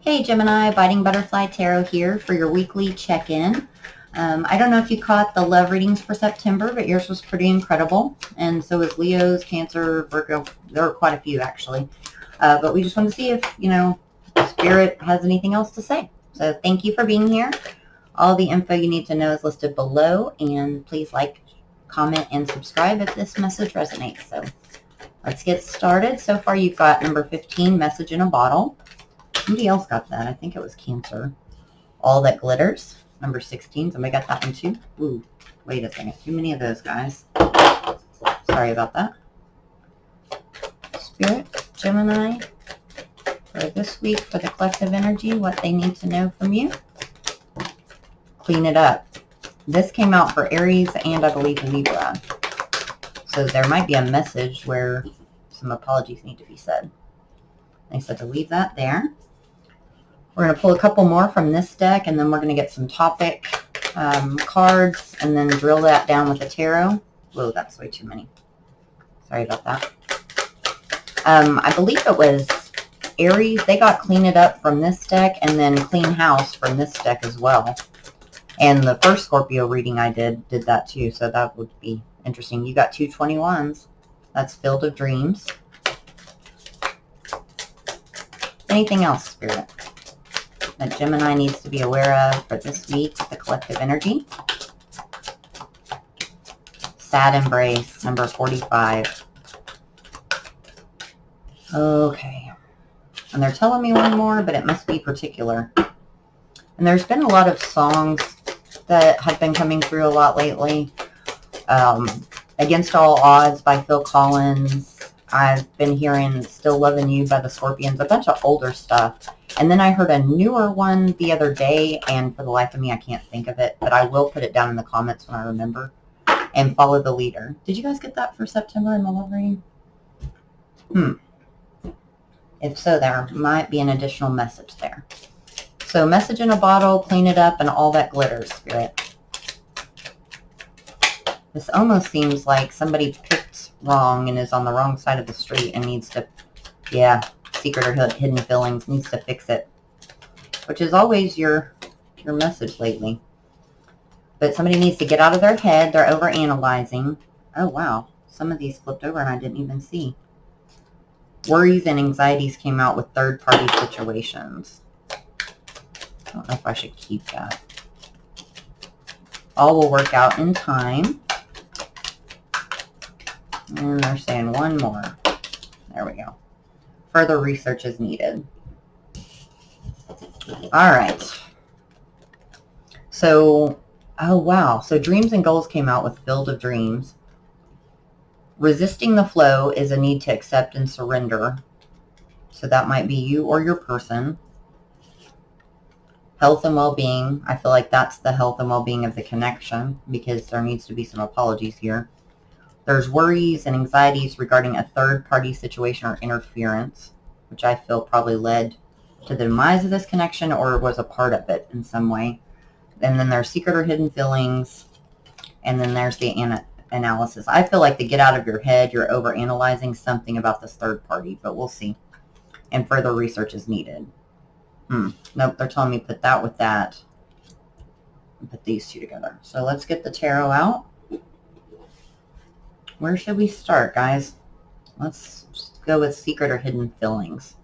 Hey Gemini, Biting Butterfly Tarot here for your weekly check-in. I don't know if you caught the love readings for September, but yours was pretty incredible. And so was Leo's, Cancer, Virgo. There were quite a few actually. But we just want to see if, Spirit has anything else to say. So thank you for being here. All the info you need to know is listed below. And please like, comment, and subscribe if this message resonates. So let's get started. So far you've got number 15, Message in a Bottle. Somebody else got that. I think it was Cancer. All That Glitters. Number 16. Somebody got that one too. Ooh, wait a second. Too many of those guys. Sorry about that. Spirit, Gemini, for this week, for the collective energy, what they need to know from you. Clean it up. This came out for Aries and I believe Libra. So there might be a message where some apologies need to be said. They said to leave that there. We're going to pull a couple more from this deck, and then we're going to get some topic cards, and then drill that down with a tarot. Whoa, that's way too many. Sorry about that. I believe it was Aries. They got Clean It Up from this deck, and then Clean House from this deck as well. And the first Scorpio reading I did that too, so that would be interesting. You got 2 21s. That's Field of Dreams. Anything else, Spirit, that Gemini needs to be aware of for this week, the collective energy? Sad Embrace, number 45. Okay. And they're telling me one more, but it must be particular. And there's been a lot of songs that have been coming through a lot lately. Against All Odds by Phil Collins. I've been hearing Still Loving You by the Scorpions, a bunch of older stuff. And then I heard a newer one the other day, and for the life of me, I can't think of it, but I will put it down in the comments when I remember. And Follow the Leader. Did you guys get that for September in the love reading? If so, there might be an additional message there. So Message in a Bottle, Clean It Up, and All That Glitters, Spirit. This almost seems like somebody picked wrong and is on the wrong side of the street and needs to, secret or hidden feelings, needs to fix it. Which is always your message lately. But somebody needs to get out of their head. They're overanalyzing. Oh, wow. Some of these flipped over and I didn't even see. Worries and anxieties came out with third-party situations. I don't know if I should keep that. All will work out in time. And they're saying one more. There we go. Further research is needed. All right. So, oh wow. So Dreams and Goals came out with Field of Dreams. Resisting the flow is a need to accept and surrender. So that might be you or your person. Health and well-being. I feel like that's the health and well-being of the connection because there needs to be some apologies here. There's worries and anxieties regarding a third-party situation or interference, which I feel probably led to the demise of this connection or was a part of it in some way. And then there's secret or hidden feelings, and then there's the analysis. I feel like to get out of your head, you're overanalyzing something about this third party, but we'll see. And further research is needed. Nope, they're telling me put that with that and put these two together. So let's get the tarot out. Where should we start, guys? Let's just go with secret or hidden feelings.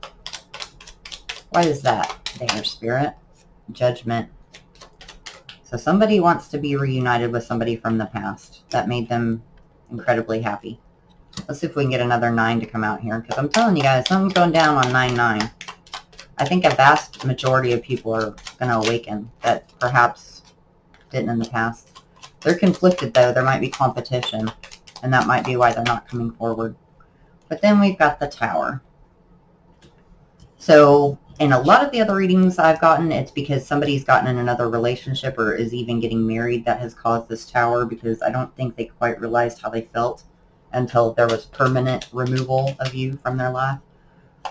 Why is that there, Spirit? Judgment. So somebody wants to be reunited with somebody from the past that made them incredibly happy. Let's see if we can get another 9 to come out here, because I'm telling you guys, something's going down on 9-9. I think a vast majority of people are going to awaken that perhaps didn't in the past. They're conflicted, though. There might be competition. And that might be why they're not coming forward. But then we've got the Tower. So in a lot of the other readings I've gotten, it's because somebody's gotten in another relationship or is even getting married that has caused this Tower, because I don't think they quite realized how they felt until there was permanent removal of you from their life.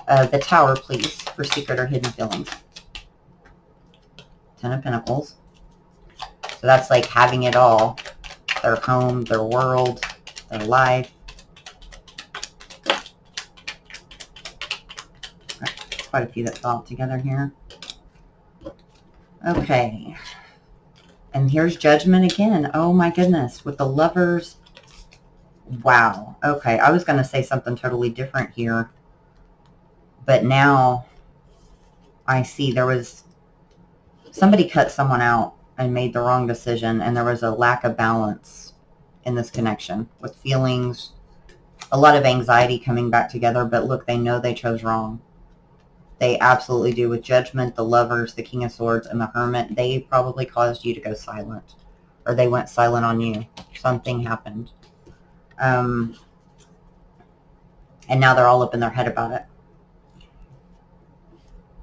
The Tower, please, for secret or hidden feelings. 10 of Pentacles. So that's like having it all. Their home, their world, their life. quite a few that fell out together here. Okay. And here's Judgment again. Oh my goodness. With the Lovers. Wow. Okay. I was going to say something totally different here. But now I see there was somebody cut someone out and made the wrong decision. And there was a lack of balance in this connection with feelings. A lot of anxiety coming back together. But look, they know they chose wrong. They absolutely do. With Judgment, the Lovers, the King of Swords, and the Hermit, they probably caused you to go silent. Or they went silent on you. Something happened. And now they're all up in their head about it.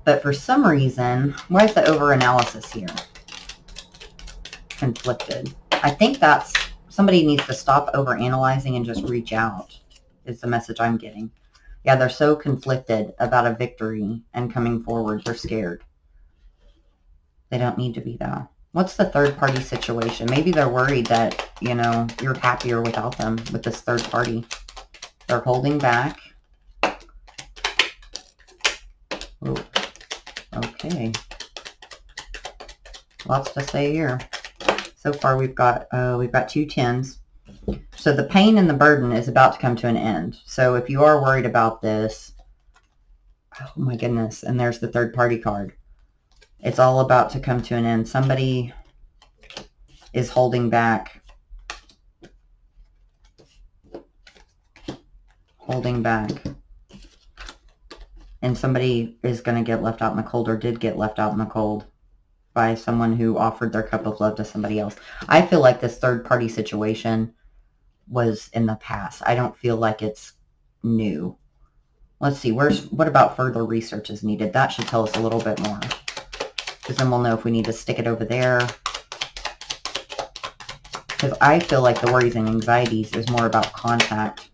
But for some reason, why is the over-analysis here? Conflicted. I think that's, somebody needs to stop over-analyzing and just reach out, is the message I'm getting. Yeah, they're so conflicted about a victory and coming forward. They're scared. They don't need to be, though. What's the third party situation? Maybe they're worried that, you know, you're happier without them with this third party. They're holding back. Ooh. Okay. Lots to say here. So far we've got 2 tens. So the pain and the burden is about to come to an end. So if you are worried about this, oh my goodness, and there's the third party card. It's all about to come to an end. Somebody is holding back. Holding back. And somebody is going to get left out in the cold, or did get left out in the cold by someone who offered their cup of love to somebody else. I feel like this third party situation was in the past. I don't feel like it's new. Let's see. What about further research is needed? That should tell us a little bit more. Because then we'll know if we need to stick it over there. Because I feel like the worries and anxieties is more about contact.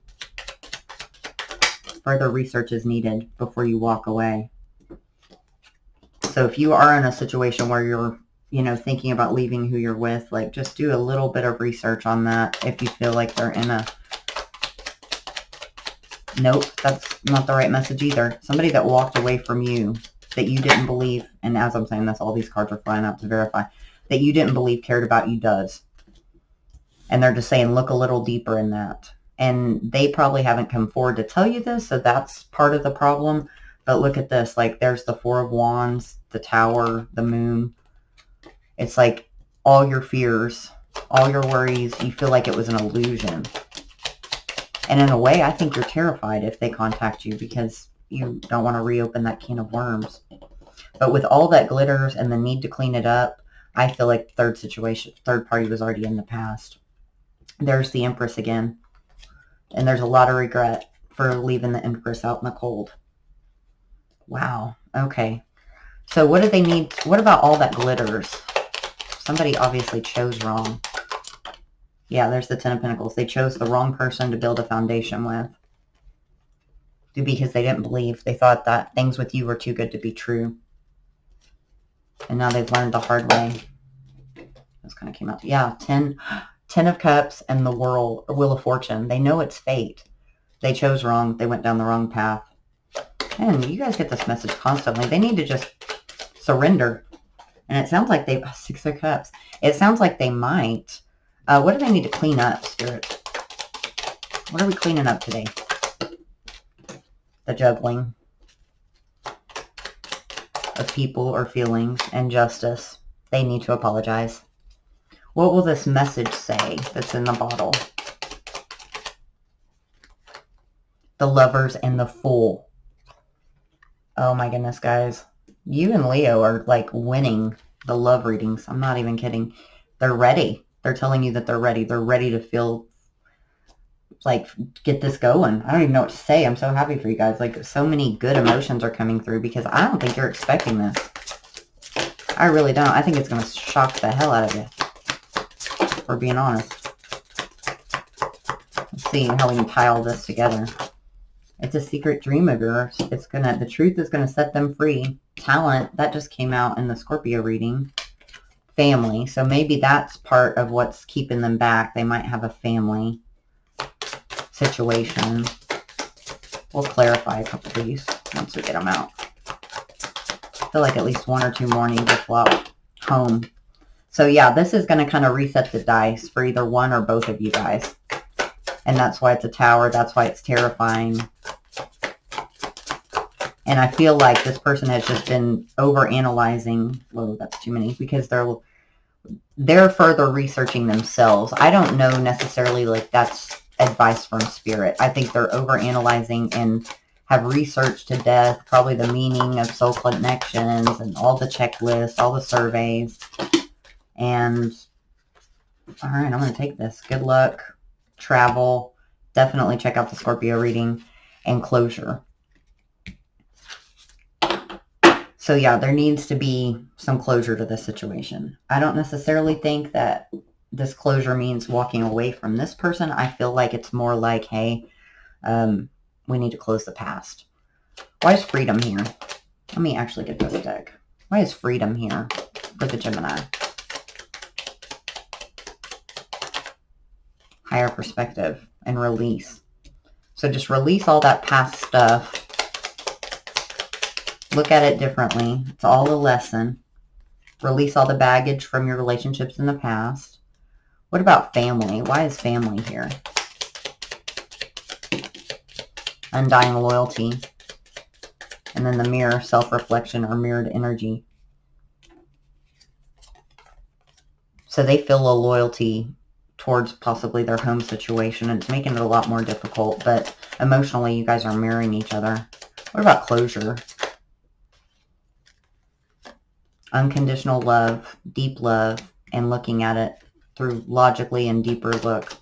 Further research is needed before you walk away. So if you are in a situation where you're, you know, thinking about leaving who you're with, like, just do a little bit of research on that if you feel like they're in a... Nope, that's not the right message either. Somebody that walked away from you that you didn't believe, and as I'm saying this, all these cards are flying out to verify, that you didn't believe cared about you does. And they're just saying, look a little deeper in that. And they probably haven't come forward to tell you this, so that's part of the problem. But look at this, like, there's the Four of Wands, the Tower, the Moon. It's like all your fears, all your worries, you feel like it was an illusion. And in a way, I think you're terrified if they contact you because you don't want to reopen that can of worms. But with all that glitters and the need to clean it up, I feel like third party was already in the past. There's the Empress again. And there's a lot of regret for leaving the Empress out in the cold. Wow. Okay. So what do they need? What about all that glitters? Somebody obviously chose wrong. Yeah, there's the Ten of Pentacles. They chose the wrong person to build a foundation with. Because they didn't believe. They thought that things with you were too good to be true. And now they've learned the hard way. This kind of came out. Yeah, 10 of Cups and the Wheel of Fortune. They know it's fate. They chose wrong. They went down the wrong path. And you guys get this message constantly. They need to just surrender. And it sounds like they... 6 of Cups. It sounds like they might. What do they need to clean up, Spirit? What are we cleaning up today? The juggling of people or feelings and justice. They need to apologize. What will this message say that's in the bottle? The Lovers and the Fool. Oh my goodness, guys. You and Leo are like winning the love readings. I'm not even kidding. They're ready. They're telling you that they're ready. They're ready to feel like, get this going. I don't even know what to say. I'm so happy for you guys. Like, so many good emotions are coming through because I don't think you're expecting this. I really don't. I think it's going to shock the hell out of you, for being honest. Let's see how we can tie all this together. It's a secret dream of yours. The truth is going to set them free. Talent, that just came out in the Scorpio reading. Family, so maybe that's part of what's keeping them back. They might have a family situation. We'll clarify a couple of these once we get them out. feel like at least 1 or 2 more need to flop home. So yeah, this is going to kind of reset the dice for either one or both of you guys. And that's why it's a Tower. That's why it's terrifying. And I feel like this person has just been over-analyzing. Whoa, that's too many. Because they're further researching themselves. I don't know necessarily like that's advice from Spirit. I think they're over-analyzing and have researched to death probably the meaning of soul connections and all the checklists, all the surveys. And, all right, I'm going to take this. Good luck. Travel. Definitely check out the Scorpio reading. And closure. So yeah, there needs to be some closure to this situation. I don't necessarily think that this closure means walking away from this person. I feel like it's more like, hey, we need to close the past. Why is freedom here? Let me actually get this deck. Why is freedom here for the Gemini? Higher perspective and release. So just release all that past stuff. Look at it differently. It's all a lesson. Release all the baggage from your relationships in the past. What about family? Why is family here? Undying loyalty. And then the mirror, self-reflection or mirrored energy. So they feel a loyalty towards possibly their home situation. And it's making it a lot more difficult. But emotionally, you guys are mirroring each other. What about closure? Unconditional love, deep love, and looking at it through logically and deeper look.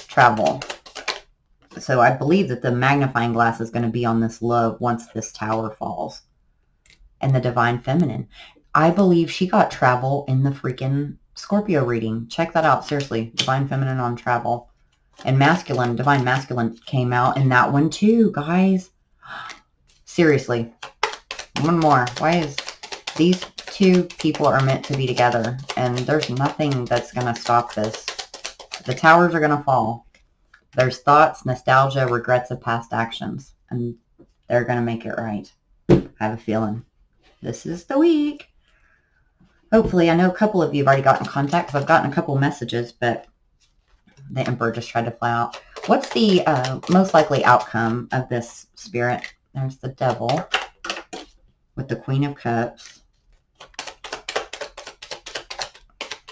Travel. So I believe that the magnifying glass is going to be on this love once this Tower falls. And the Divine Feminine. I believe she got travel in the freaking Scorpio reading. Check that out. Seriously. Divine Feminine on travel. And masculine, Divine Masculine came out in that one too, guys. Seriously. One more. Why is... These two people are meant to be together, and there's nothing that's going to stop this. The towers are going to fall. There's thoughts, nostalgia, regrets of past actions, and they're going to make it right. I have a feeling. This is the week. Hopefully, I know a couple of you have already gotten in contact, because I've gotten a couple messages, but the Emperor just tried to fly out. What's the most likely outcome of this, Spirit? There's the Devil with the Queen of Cups.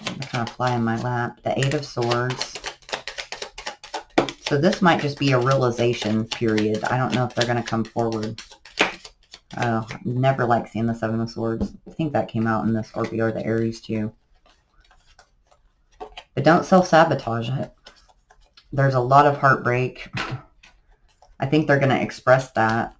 They kind of fly in my lap. The Eight of Swords. So this might just be a realization period. I don't know if they're going to come forward. Oh, never like seeing the Seven of Swords. I think that came out in the Scorpio or the Aries too. But don't self-sabotage it. There's a lot of heartbreak. I think they're going to express that.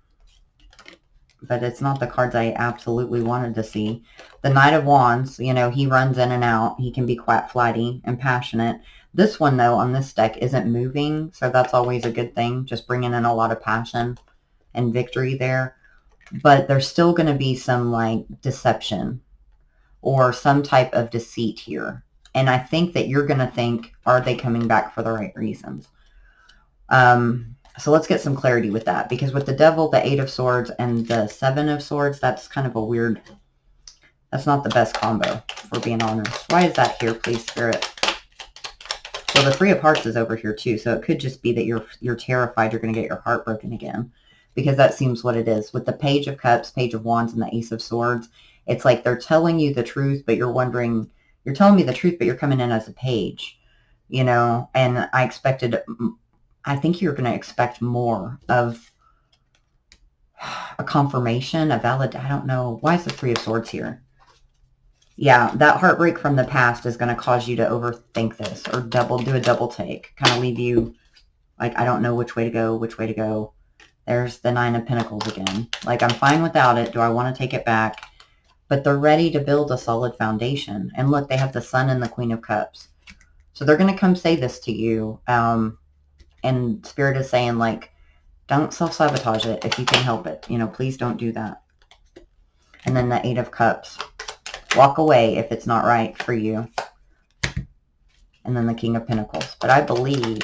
But it's not the cards I absolutely wanted to see. The Knight of Wands, you know, he runs in and out. He can be quite flighty and passionate. This one, though, on this deck isn't moving, so that's always a good thing. Just bringing in a lot of passion and victory there. But there's still going to be some, like, deception or some type of deceit here. And I think that you're going to think, are they coming back for the right reasons? So let's get some clarity with that. Because with the Devil, the Eight of Swords, and the Seven of Swords, that's kind of a weird... That's not the best combo, if we're being honest. Why is that here, please, Spirit? Well, the Three of Hearts is over here, too. So it could just be that you're terrified you're going to get your heart broken again. Because that seems what it is. With the Page of Cups, Page of Wands, and the Ace of Swords, it's like they're telling you the truth, but you're wondering... You're telling me the truth, but you're coming in as a page. You know? And I expected... I think you're going to expect more of a confirmation, a valid... I don't know. Why is the Three of Swords here? Yeah, that heartbreak from the past is going to cause you to overthink this or do a double take. Kind of leave you like, I don't know which way to go, which way to go. There's the Nine of Pentacles again. Like, I'm fine without it. Do I want to take it back? But they're ready to build a solid foundation. And look, they have the Sun and the Queen of Cups. So they're going to come say this to you. And Spirit is saying, like, don't self-sabotage it if you can help it. You know, please don't do that. And then the Eight of Cups. Walk away if it's not right for you. And then the King of Pentacles. But I believe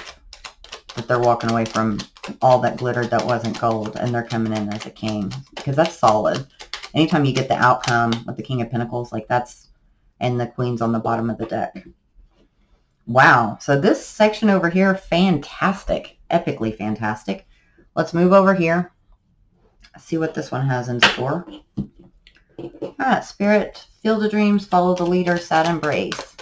that they're walking away from all that glittered that wasn't gold. And they're coming in as a king. Because that's solid. anytime you get the outcome with the King of Pentacles, like that's, and the Queen's on the bottom of the deck. Wow. So this section over here, fantastic. Epically fantastic. Let's move over here. See what this one has in store. All right, Spirit, Field of Dreams, follow the leader, sad embrace.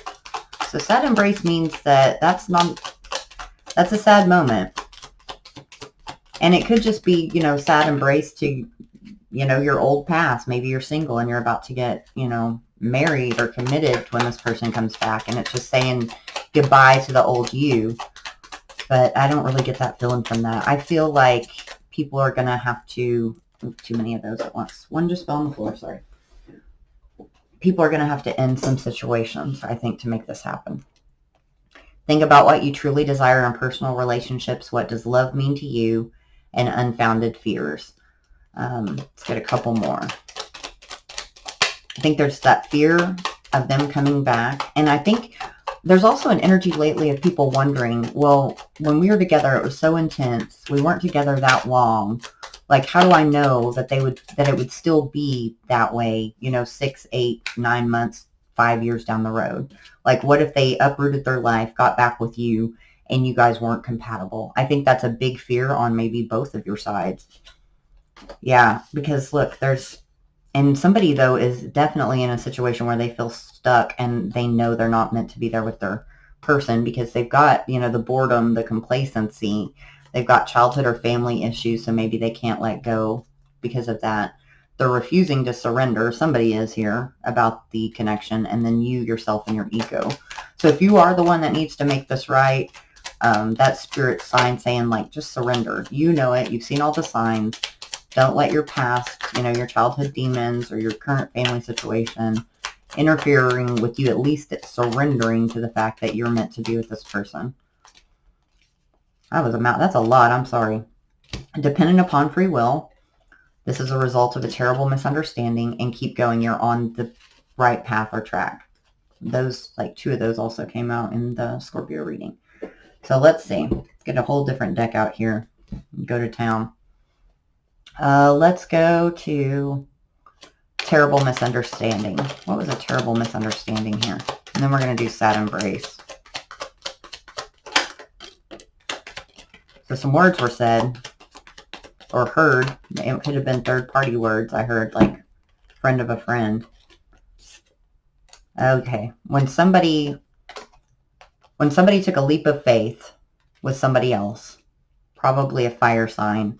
So sad embrace means that that's a sad moment. And it could just be, you know, sad embrace to, you know, your old past. Maybe you're single and you're about to get, you know, married or committed when this person comes back. And it's just saying goodbye to the old you. But I don't really get that feeling from that. I feel like people are going to have to, too many of those at once. One just fell on the floor, sorry. People are going to have to end some situations, I think, to make this happen. Think about what you truly desire in personal relationships. What does love mean to you? And unfounded fears. Let's get a couple more. I think there's that fear of them coming back. And I think there's also an energy lately of people wondering, well, when we were together, it was so intense. We weren't together that long. Like, how do I know that it would still be that way, you know, 6, 8, 9 months, 5 years down the road? Like, what if they uprooted their life, got back with you, and you guys weren't compatible? I think that's a big fear on maybe both of your sides. Yeah, because look, and somebody though is definitely in a situation where they feel stuck and they know they're not meant to be there with their person because they've got, you know, the boredom, the complacency, they've got childhood or family issues, so maybe they can't let go because of that. They're refusing to surrender. Somebody is here about the connection, and then you yourself and your ego. So if you are the one that needs to make this right, that spirit sign saying, like, just surrender. You know it. You've seen all the signs. Don't let your past, you know, your childhood demons or your current family situation interfering with you, at least surrendering to the fact that you're meant to be with this person. That's a lot. I'm sorry. Dependent upon free will. This is a result of a terrible misunderstanding, and keep going. You're on the right path or track. Those, like 2 of those also came out in the Scorpio reading. So let's see. Let's get a whole different deck out here. Go to town. Let's go to terrible misunderstanding. What was a terrible misunderstanding here? And then we're going to do sad embrace. So some words were said or heard. It could have been third-party words. I heard like friend of a friend. Okay. When somebody took a leap of faith with somebody else, probably a fire sign,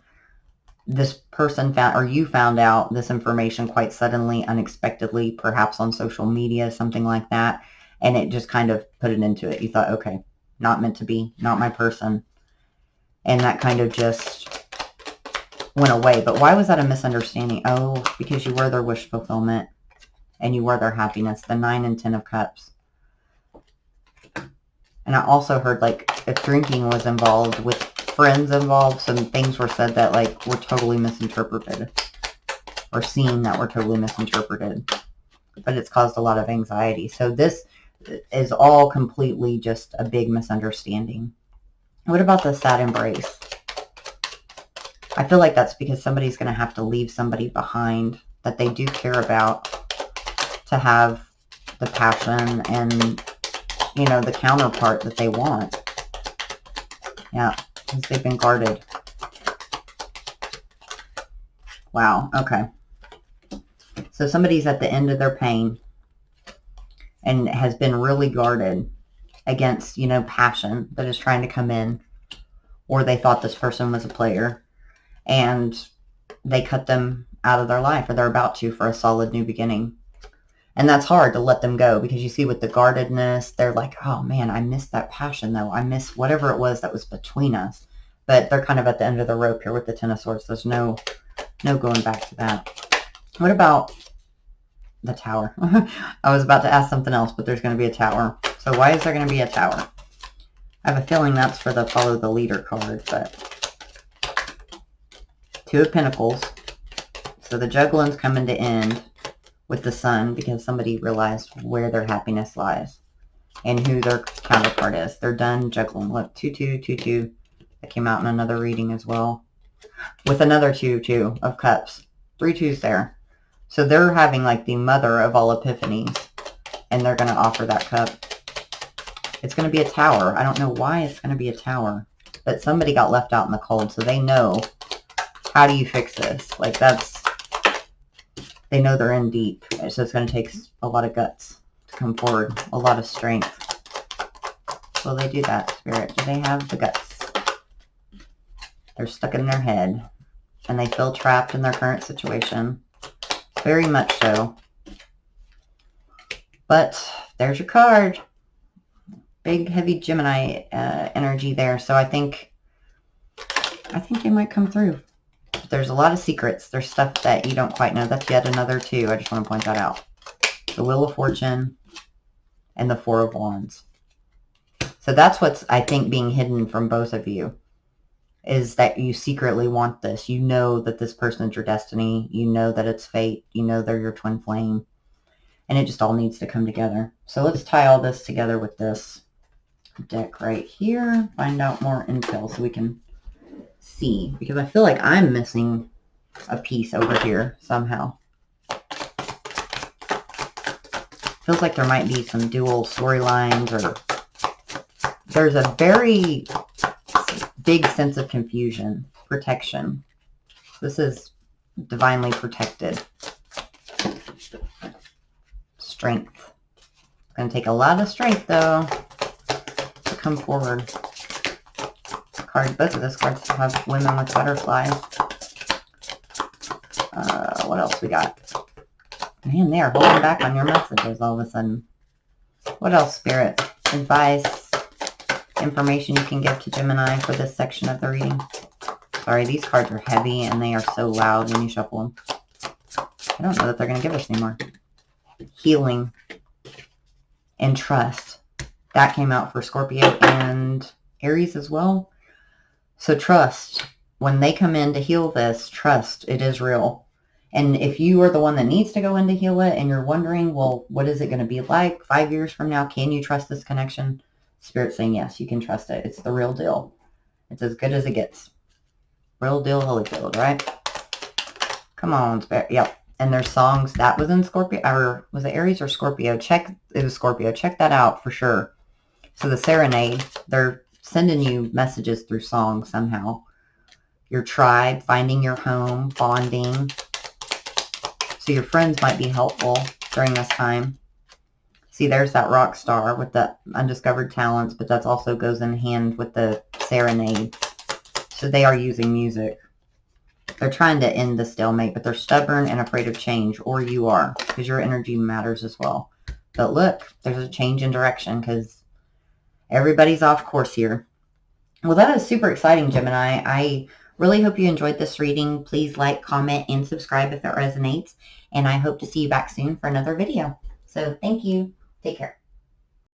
this person found, or you found out this information quite suddenly, unexpectedly, perhaps on social media, something like that, and it just kind of put it into it. You thought, okay, not meant to be, not my person. And that kind of just went away. But why was that a misunderstanding? Oh, because you were their wish fulfillment and you were their happiness. The 9 and 10 of Cups. And I also heard, like, if drinking was involved, with friends involved, some things were said that, like, were totally misinterpreted. Or seen that were totally misinterpreted. But it's caused a lot of anxiety. So this is all completely just a big misunderstanding. What about the sad embrace? I feel like that's because somebody's going to have to leave somebody behind that they do care about to have the passion and, you know, the counterpart that they want. Yeah, because they've been guarded. Wow, okay. So somebody's at the end of their pain and has been really guarded against, you know, passion that is trying to come in, or they thought this person was a player and they cut them out of their life, or they're about to, for a solid new beginning. And that's hard to let them go, because you see with the guardedness, they're like, oh man, I miss that passion though. I miss whatever it was that was between us. But they're kind of at the end of the rope here with the 10 of Swords. There's no going back to that. What about the Tower? I was about to ask something else, but there's going to be a Tower. So why is there going to be a Tower? I have a feeling that's for the Follow the Leader card, but 2 of Pentacles. So the juggling's coming to end with the Sun, because somebody realized where their happiness lies and who their counterpart is. They're done juggling. Look, 2, 2, 2, 2. That came out in another reading as well. With another 2 of Cups. 3 2s there. So they're having like the mother of all epiphanies, and they're going to offer that cup. It's going to be a tower. I don't know why it's going to be a tower, but somebody got left out in the cold, so they know, how do you fix this? Like, that's, they know they're in deep, so it's going to take a lot of guts to come forward, a lot of strength. Will they do that, Spirit? Do they have the guts? They're stuck in their head, and they feel trapped in their current situation. Very much so. But there's your card. Big, heavy Gemini energy there. So I think they might come through. But there's a lot of secrets. There's stuff that you don't quite know. That's yet another two. I just want to point that out. The Wheel of Fortune and the Four of Wands. So that's what's, I think, being hidden from both of you, is that you secretly want this. You know that this person's your destiny. You know that it's fate. You know they're your twin flame. And it just all needs to come together. So let's tie all this together with this deck right here. Find out more intel so we can see. Because I feel like I'm missing a piece over here somehow. Feels like there might be some dual storylines, or there's a very big sense of confusion, protection. This is divinely protected. Strength. It's going to take a lot of strength, though, to come forward. Both of those cards have women with butterflies. What else we got? Man, they are holding back on your messages all of a sudden. What else, Spirit? Advice, information you can give to Gemini for this section of the reading. Sorry, these cards are heavy and they are so loud when you shuffle them. I don't know that they're going to give us anymore. Healing and trust. That came out for Scorpio and Aries as well. So trust. When they come in to heal this, trust. It is real. And if you are the one that needs to go in to heal it and you're wondering, well, what is it going to be like 5 years from now? Can you trust this connection? Spirit's saying, yes, you can trust it. It's the real deal. It's as good as it gets. Real deal, Holyfield, right? Come on, Spirit. Yep. And there's songs. That was in Scorpio. Or was it Aries or Scorpio? It was Scorpio. Check that out for sure. So the serenade, they're sending you messages through songs somehow. Your tribe, finding your home, bonding. So your friends might be helpful during this time. See, there's that rock star with the undiscovered talents, but that also goes in hand with the serenade. So they are using music. They're trying to end the stalemate, but they're stubborn and afraid of change, or you are, because your energy matters as well. But look, there's a change in direction because everybody's off course here. Well, that is super exciting, Gemini. I really hope you enjoyed this reading. Please like, comment, and subscribe if it resonates. And I hope to see you back soon for another video. So thank you. Take care.